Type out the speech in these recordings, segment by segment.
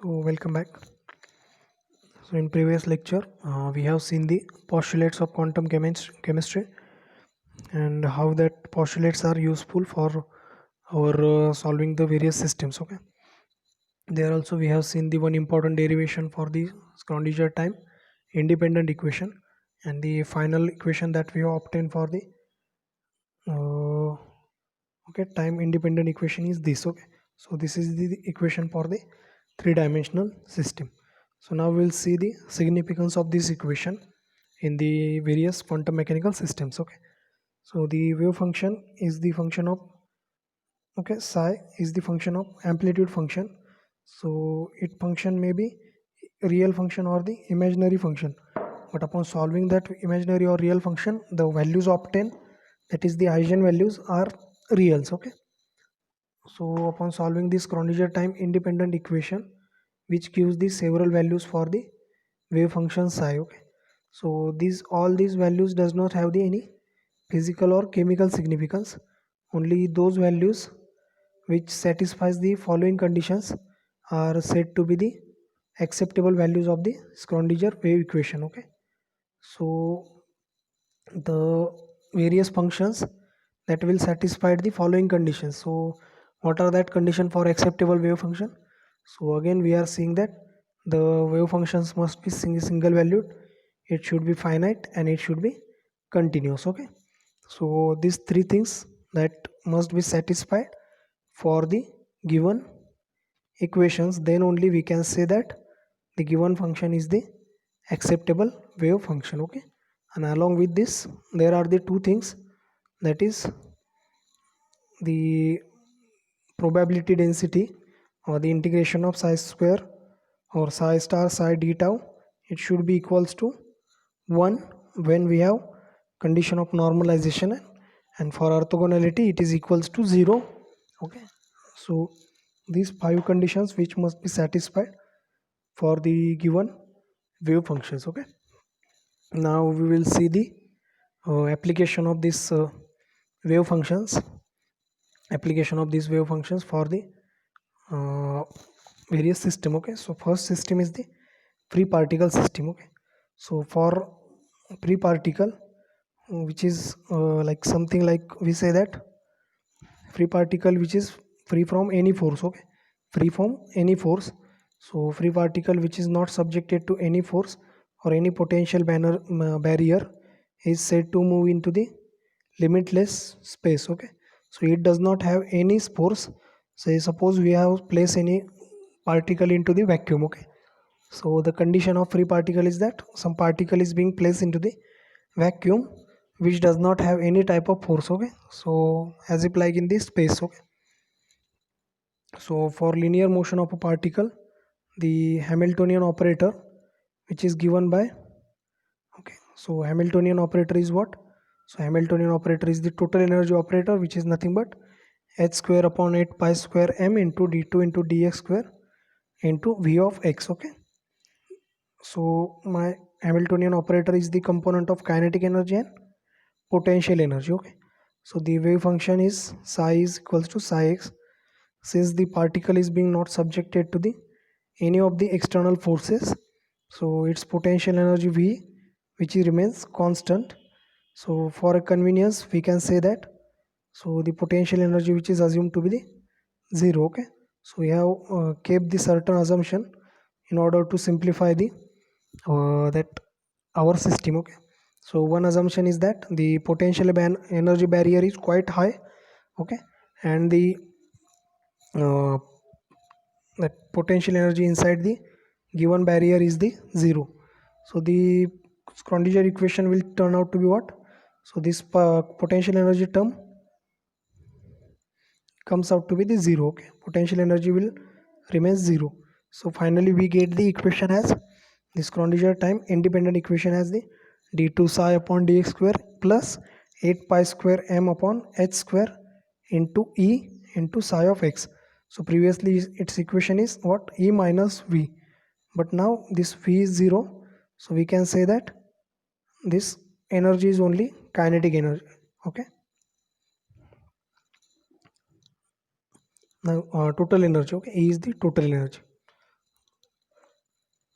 So welcome back. So in previous lecture, we have seen the postulates of quantum chemistry and how that postulates are useful for our solving the various systems. Okay. There also we have seen the one important derivation for the Schrodinger time independent equation and the final equation that we have obtained for the uh, okay time independent equation is this. Okay. So this is the equation for the three-dimensional system. So now we'll see the significance of this equation in the various quantum mechanical systems. Okay. So the wave function is the function of psi is the function of amplitude function. So it function may be real function or the imaginary function. But upon solving that imaginary or real function, the values obtained, that is the eigenvalues, are reals. Okay. So upon solving this Schrodinger time independent equation, which gives the several values for the wave function psi. Okay. So all these values does not have the any physical or chemical significance. Only those values which satisfies the following conditions are said to be the acceptable values of the Schrodinger wave equation. Okay. So the various functions that will satisfy the following conditions. So what are that condition for acceptable wave function? So again we are seeing that the wave functions must be single valued, it should be finite, and it should be continuous. Okay. So these three things that must be satisfied for the given equations, then only we can say that the given function is the acceptable wave function. Okay. And along with this there are the two things, that is the probability density or the integration of psi square or psi star psi d tau, it should be equals to 1 when we have condition of normalization, and for orthogonality it is equals to 0. Okay. So these five conditions which must be satisfied for the given wave functions. Okay. Now we will see the application of this wave functions application of these wave functions for the uh, various system. Okay. So first system is the free particle system. Okay. So for free particle, which is like something like we say that free particle which is free from any force. Okay. Free from any force. So free particle which is not subjected to any force or any potential barrier is said to move into the limitless space. Okay. So it does not have any force. Say suppose we have placed any particle into the vacuum. Okay. So the condition of free particle is that some particle is being placed into the vacuum which does not have any type of force. Okay. So as if like in this space. Okay. So for linear motion of a particle, the Hamiltonian operator which is given by, okay, so Hamiltonian operator is what? So Hamiltonian operator is the total energy operator, which is nothing but h square upon 8 pi square m into d2 into dx square into v of x. Okay. So my Hamiltonian operator is the component of kinetic energy and potential energy. Okay. So the wave function is psi is equals to psi x, since the particle is being not subjected to the any of the external forces. So its potential energy v, which remains constant. So for a convenience we can say that, so the potential energy which is assumed to be the 0. Okay. So we have kept the certain assumption in order to simplify the that our system. Okay. So one assumption is that the potential energy barrier is quite high. Okay. And the uh, that potential energy inside the given barrier is the 0. So the Schrodinger equation will turn out to be what? So this potential energy term comes out to be the 0. Okay. Potential energy will remain 0. So finally we get the equation as the Schrodinger time independent equation as the d2 psi upon dx square plus 8 pi square m upon h square into e into psi of x. So previously its equation is what? E minus v, but now this v is 0. So we can say that this energy is only kinetic energy. Okay. Now total energy. Okay. E is the total energy.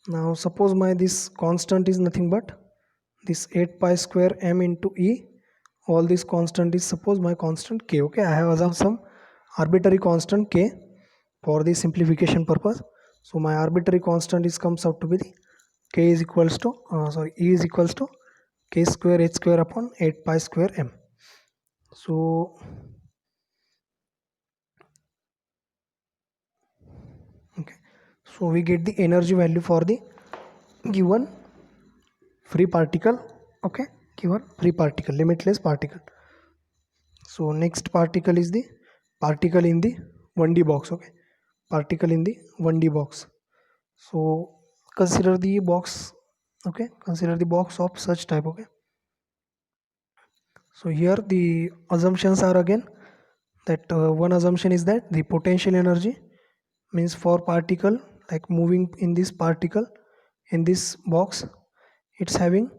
Now suppose my this constant is nothing but this 8 pi square m into E. All this constant is suppose my constant k. Okay, I have assumed some arbitrary constant k for the simplification purpose. So my arbitrary constant is comes out to be the k is equals to E is equals to k square h square upon 8 pi square m. So okay, so we get the energy value for the given free particle. Okay, given free particle, limitless particle. So next particle is the particle in the 1D box. Okay, particle in the 1D box. So consider the box. Okay, consider the box of such type. Okay, so here the assumptions are again that one assumption is that the potential energy means for particle like moving in this particle in this box, it's having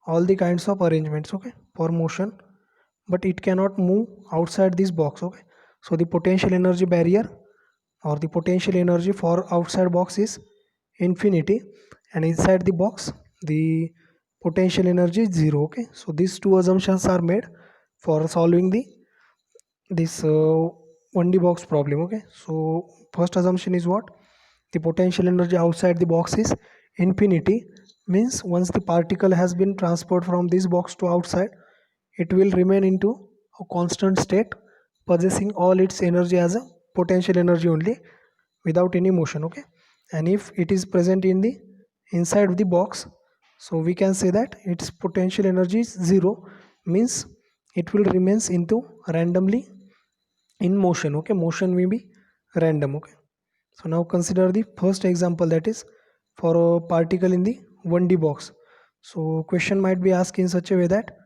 all the kinds of arrangements, okay, for motion, but it cannot move outside this box. Okay, so the potential energy barrier or the potential energy for outside box is infinity, and inside the box the potential energy is zero. Okay, so these two assumptions are made for solving the this 1D box problem. Okay, so first assumption is what? The potential energy outside the box is infinity, means once the particle has been transferred from this box to outside, it will remain into a constant state, possessing all its energy as a potential energy only without any motion. Okay, and if it is present in the inside of the box, so we can say that its potential energy is zero, means it will remains into randomly in motion. Okay, motion may be random. Okay, so now consider the first example, that is for a particle in the 1D box. So question might be asked in such a way that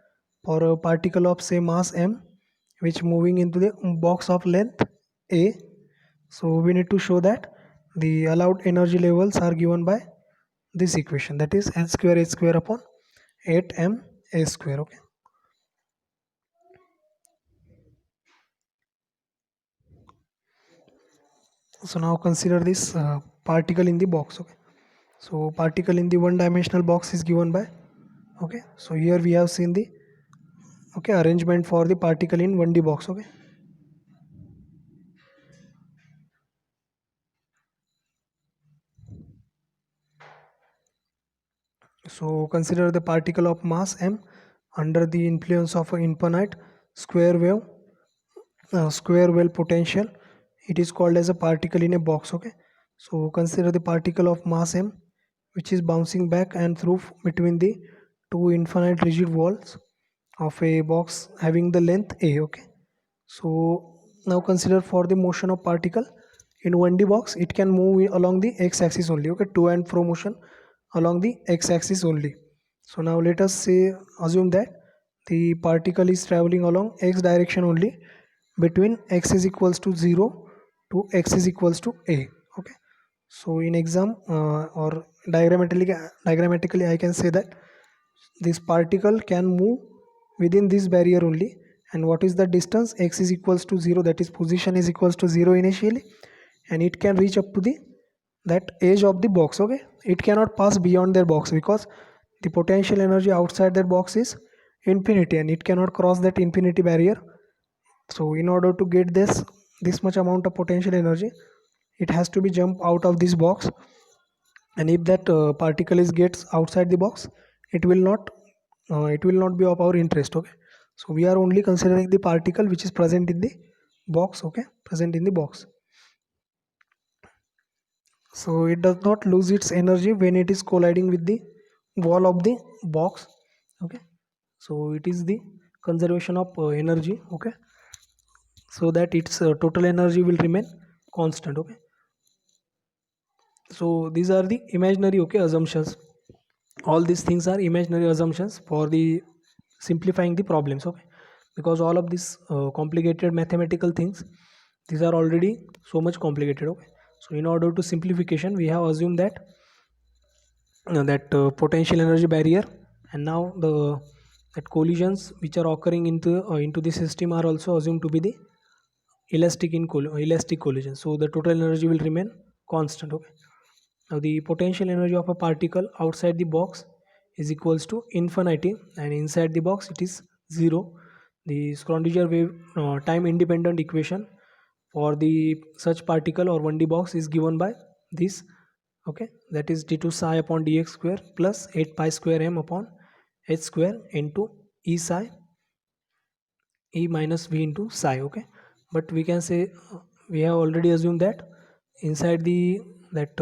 for a particle of say mass m which moving into the box of length a, so we need to show that the allowed energy levels are given by this equation, that is n square h square upon 8m a square. Okay, so now consider this particle in the box. Okay, so particle in the one dimensional box is given by, okay, so here we have seen the, okay, arrangement for the particle in 1D box. Okay, so consider the particle of mass m under the influence of an infinite square wave potential. It is called as a particle in a box. Okay, so consider the particle of mass m which is bouncing back and through between the two infinite rigid walls of a box having the length a. Okay, so now consider for the motion of particle in 1D box, it can move along the x-axis only. Okay, to and fro motion along the x-axis only. So now let us say assume that the particle is traveling along x direction only between x is equals to 0 to x is equals to a. Okay, so in exam or diagrammatically I can say that this particle can move within this barrier only, and what is the distance? X is equals to 0, that is position is equals to 0 initially, and it can reach up to the that edge of the box. Okay, it cannot pass beyond their box because the potential energy outside that box is infinity and it cannot cross that infinity barrier. So in order to get this much amount of potential energy, it has to be jump out of this box, and if that particle is gets outside the box, it will not be of our interest. Okay, so we are only considering the particle which is present in the box. Okay, present in the box, so it does not lose its energy when it is colliding with the wall of the box. Okay, so it is the conservation of energy. Okay, so that its total energy will remain constant. Okay, so these are the imaginary, okay, assumptions. All these things are imaginary assumptions for the simplifying the problems. Okay, because all of these complicated mathematical things, these are already so much complicated. Okay, so in order to simplification we have assumed that potential energy barrier, and now the that collisions which are occurring into the system are also assumed to be the elastic collision, so the total energy will remain constant. Okay, Now the potential energy of a particle outside the box is equals to infinity, and inside the box it is 0. The Schrödinger wave time independent equation for the such particle or 1D box is given by this. Okay, that is d2 psi upon dx square plus 8 pi square m upon h square into e psi e minus v into psi. Okay, but we can say we have already assumed that inside the that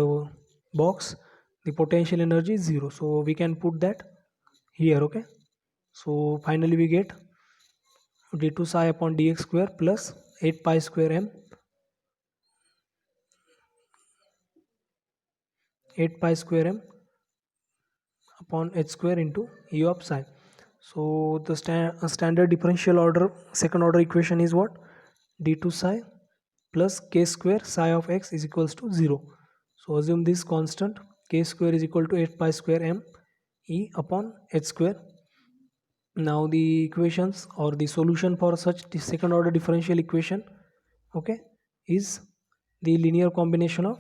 box the potential energy is 0, so we can put that here. Okay, so finally we get d2 psi upon dx square plus 8 pi square m 8 pi square m upon h square into e of psi. So the standard differential order second order equation is what? d2 psi plus k square psi of x is equals to 0. So assume this constant k square is equal to 8 pi square m e upon h square. Now the equations or the solution for such the second order differential equation, okay, is the linear combination of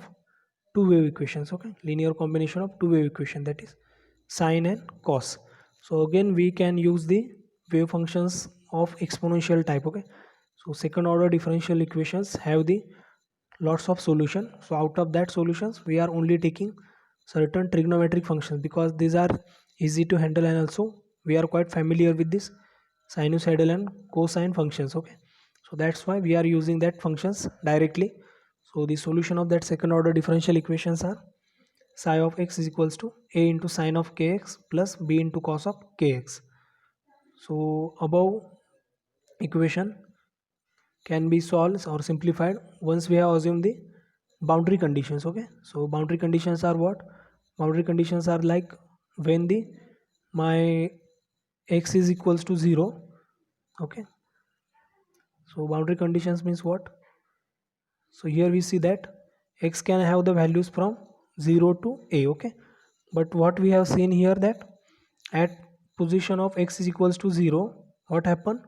two wave equations. Okay, linear combination of two wave equation, that is sine and cos. So again we can use the wave functions of exponential type. Okay, so second order differential equations have the lots of solution. So out of that solutions we are only taking certain trigonometric functions because these are easy to handle, and also we are quite familiar with this sinusoidal and cosine functions. Okay, so that's why we are using that functions directly. So the solution of that second order differential equations are psi of x is equals to a into sine of kx plus b into cos of kx. So above equation can be solved or simplified once we have assumed the boundary conditions. Okay, so boundary conditions are what? Boundary conditions are like when the my x is equals to 0. Okay, so boundary conditions means what? So here we see that x can have the values from 0 to a. Okay, but what we have seen here that at position of x is equals to 0, what happen?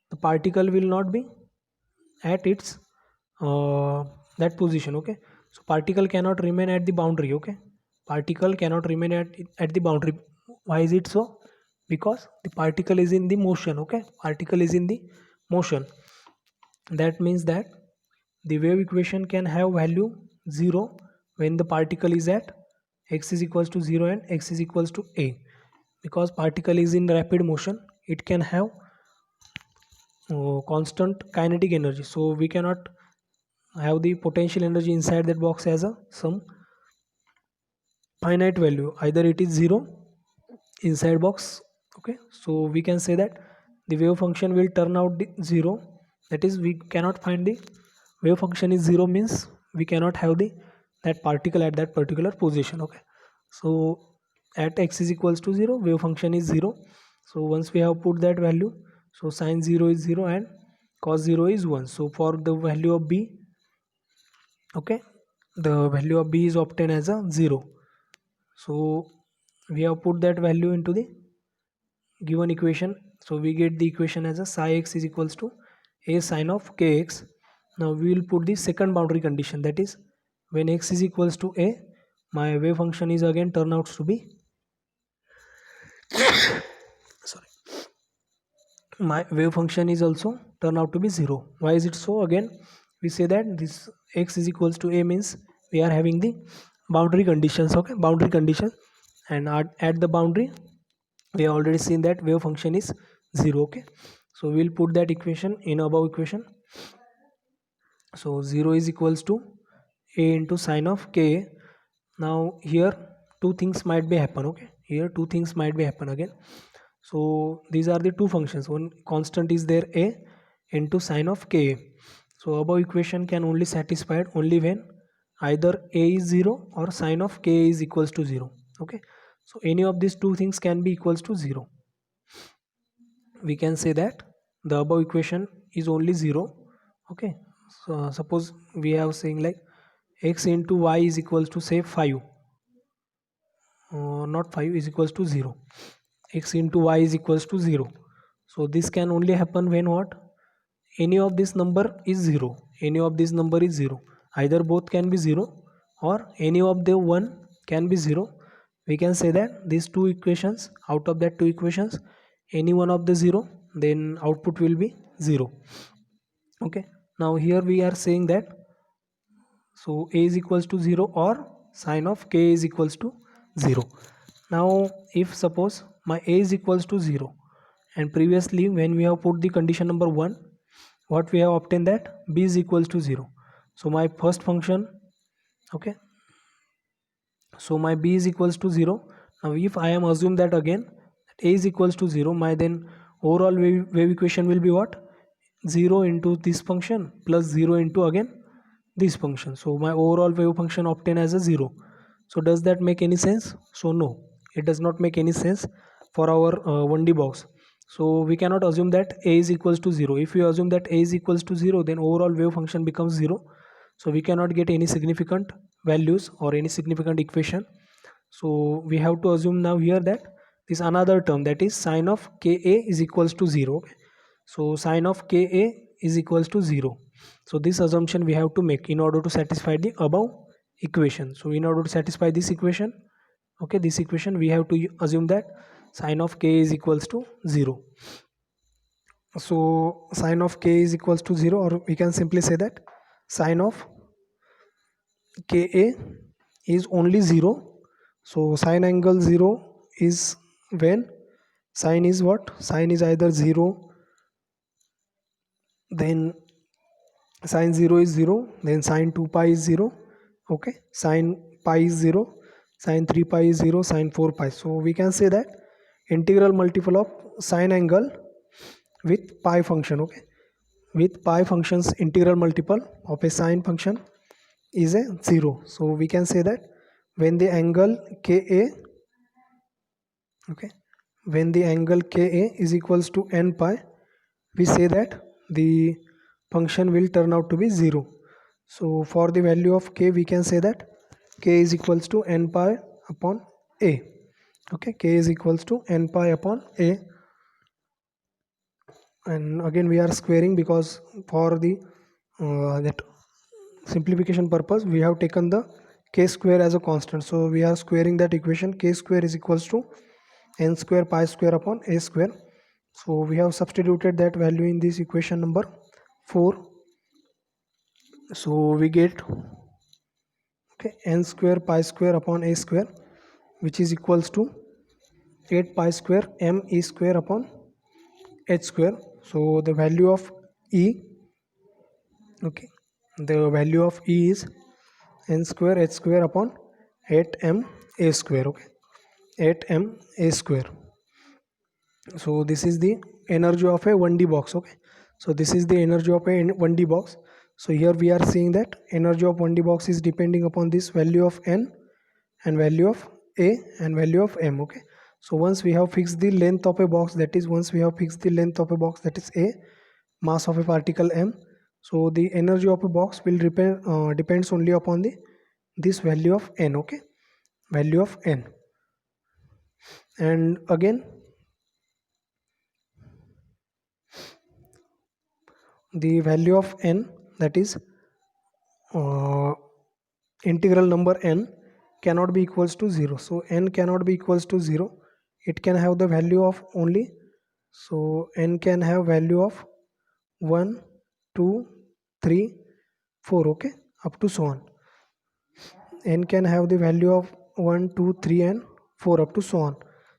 The particle will not be at its that position. Okay, so particle cannot remain at the boundary. Okay, particle cannot remain at the boundary. Why is it so? Because the particle is in the motion. Okay, particle is in the motion. That means that the wave equation can have value 0 when the particle is at x is equals to 0 and x is equals to a. Because particle is in rapid motion, it can have constant kinetic energy, so we cannot have the potential energy inside that box as a some finite value, either it is 0 inside box. Okay, so we can say that the wave function will turn out the 0, that is we cannot find the wave function is 0 means we cannot have the that particle at that particular position. Okay, so at x is equals to 0 wave function is 0. So once we have put that value, so sine 0 is 0 and cos 0 is 1. So for the value of b, okay, the value of b is obtained as a 0. So we have put that value into the given equation, so we get the equation as a psi x is equals to a sine of kx. Now we will put the second boundary condition, that is when x is equals to a, my wave function is again turn out to be sorry, my wave function is also turn out to be 0. Why is it so? Again we say that this x is equals to a means we are having the boundary conditions. Okay, boundary condition, and at the boundary we have already seen that wave function is 0. Okay, so we'll put that equation in above equation. So 0 is equals to a into sine of k. Now here two things might be happen. Okay, here two things might be happen again. So these are the two functions, one constant is there a into sine of k. So above equation can only satisfied only when either a is 0 or sine of k is equals to 0. Okay, so any of these two things can be equals to 0. We can say that the above equation is only 0. Okay, so suppose we have saying like x into y is equals to say 5, not 5 is equals to 0, x into y is equals to 0. So this can only happen when what? Any of this number is 0, any of this number is 0, either both can be 0 or any of the one can be 0, we can say that these two equations, out of that two equations, any one of the 0, then output will be 0. Okay, now here we are saying that, so a is equals to 0 or sine of k is equals to 0. Now if suppose my a is equals to 0, and previously when we have put the condition number 1, what we have obtained, that b is equals to 0. So my first function, okay, so my b is equals to 0. Now if I am assume that again that a is equals to 0, my then overall wave equation will be what, 0 into this function plus 0 into again this function. So my overall wave function obtained as a 0. So does that make any sense? So no, it does not make any sense for our 1D box. So we cannot assume that a is equals to 0. If we assume that a is equals to 0, then overall wave function becomes 0. So we cannot get any significant values or any significant equation. So we have to assume now here that this another term, that is sine of ka is equals to 0. So sine of ka is equals to 0. So this assumption we have to make in order to satisfy the above equation. So in order to satisfy this equation, okay, this equation, we have to assume that sine of k is equals to 0. So sine of k is equals to 0, or we can simply say that sine of ka is only 0. So sine angle 0 is when sine is what, sine is either 0, then sine 0 is 0, then sine 2 pi is 0, okay, sine pi is 0, sine 3 pi is 0, sine 4 pi. So we can say that integral multiple of sine angle with pi function, okay, with pi functions integral multiple of a sine function is a 0. So we can say that when the angle ka, okay, when the angle ka is equals to n pi, we say that the function will turn out to be 0. So for the value of k, we can say that k is equals to n pi upon a. Okay, k is equals to n pi upon a, and again we are squaring because for the that simplification purpose we have taken the k square as a constant. So we are squaring that equation, k square is equals to n square pi square upon a square. So we have substituted that value in this equation number 4. So we get, okay, n square pi square upon a square, which is equals to 8 pi square m e square upon h square. So the value of e, okay, the value of e is n square h square upon 8m a square, okay, 8m a square. So this is the energy of a 1D box, okay. So this is the energy of a 1D box. So here we are seeing that energy of 1D box is depending upon this value of n and value of a and value of m, okay. So once we have fixed the length of a box, that is once we have fixed the length of a box, that is a, mass of a particle m, so the energy of a box will depends only upon the this value of n, okay, value of n. And again the value of n, that is integral number n cannot be equals to 0. So n cannot be equals to 0, it can have the value of only, so n can have value of 1, 2, 3, 4, okay, up to so on. N can have the value of 1, 2, 3 and 4 up to so on.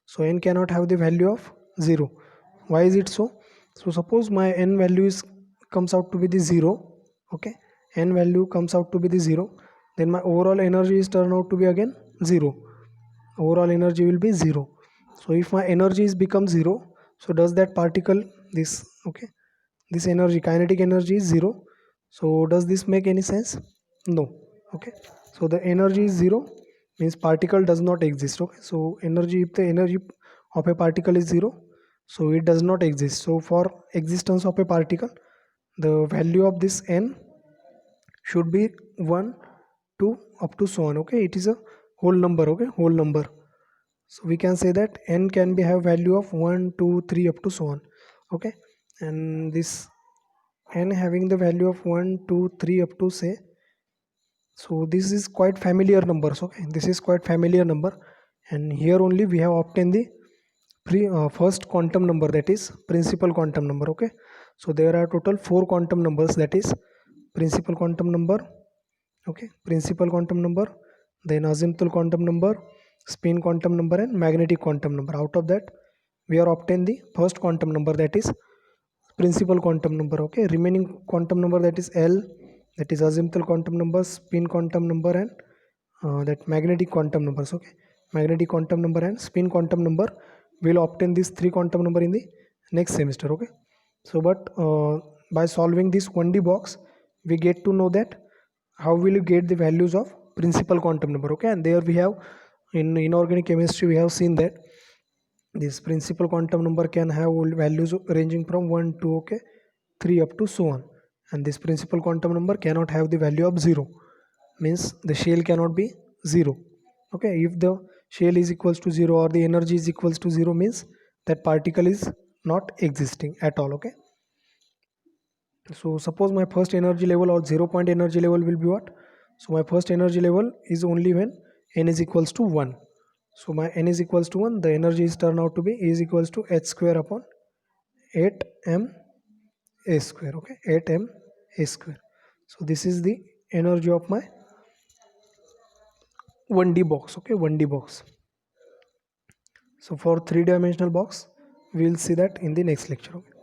So n cannot have the value of 0. Why is it so? So suppose my n value is comes out to be the 0, okay, n value comes out to be the 0, then my overall energy is turn out to be again 0. Overall energy will be 0. So if my energy is become 0, so does that particle, this, okay, this energy, kinetic energy is 0. So does this make any sense? No, okay. So the energy is 0 means particle does not exist, okay. So energy, if the energy of a particle is 0, so it does not exist. So for existence of a particle, the value of this n should be 1, 2 up to so on, okay. It is a whole number, okay, whole number. So we can say that n can be have value of 1, 2, 3 up to so on, okay. And this n having the value of 1, 2, 3 up to say So this is quite familiar numbers. Okay, this is quite familiar number, and here only we have obtained the first quantum number, that is principal quantum number. Okay, so there are total 4 quantum numbers, that is principal quantum number, okay, principal quantum number, then azimuthal quantum number, spin quantum number, and magnetic quantum number. Out of that we are obtained the first quantum number, that is principal quantum number. Okay, remaining quantum number, that is L, that is azimuthal quantum number, spin quantum number, and that magnetic quantum numbers. Okay, magnetic quantum number and spin quantum number, will obtain these 3 quantum number in the next semester. Okay, so but by solving this 1D box we get to know that how will you get the values of principal quantum number. Okay, and there we have, in inorganic chemistry we have seen that this principal quantum number can have values ranging from 1 to, okay, 3 up to so on, and this principal quantum number cannot have the value of 0, means the shell cannot be 0. Okay, if the shell is equals to 0 or the energy is equals to 0, means that particle is not existing at all. Okay, so suppose my first energy level or 0 point energy level will be what? So my first energy level is only when n is equals to 1. So my n is equals to 1, the energy is turned out to be E is equals to h square upon 8m a square. Okay, 8m a square. So this is the energy of my 1D box. Okay, 1D box. So for 3-dimensional box we will see that in the next lecture. Okay.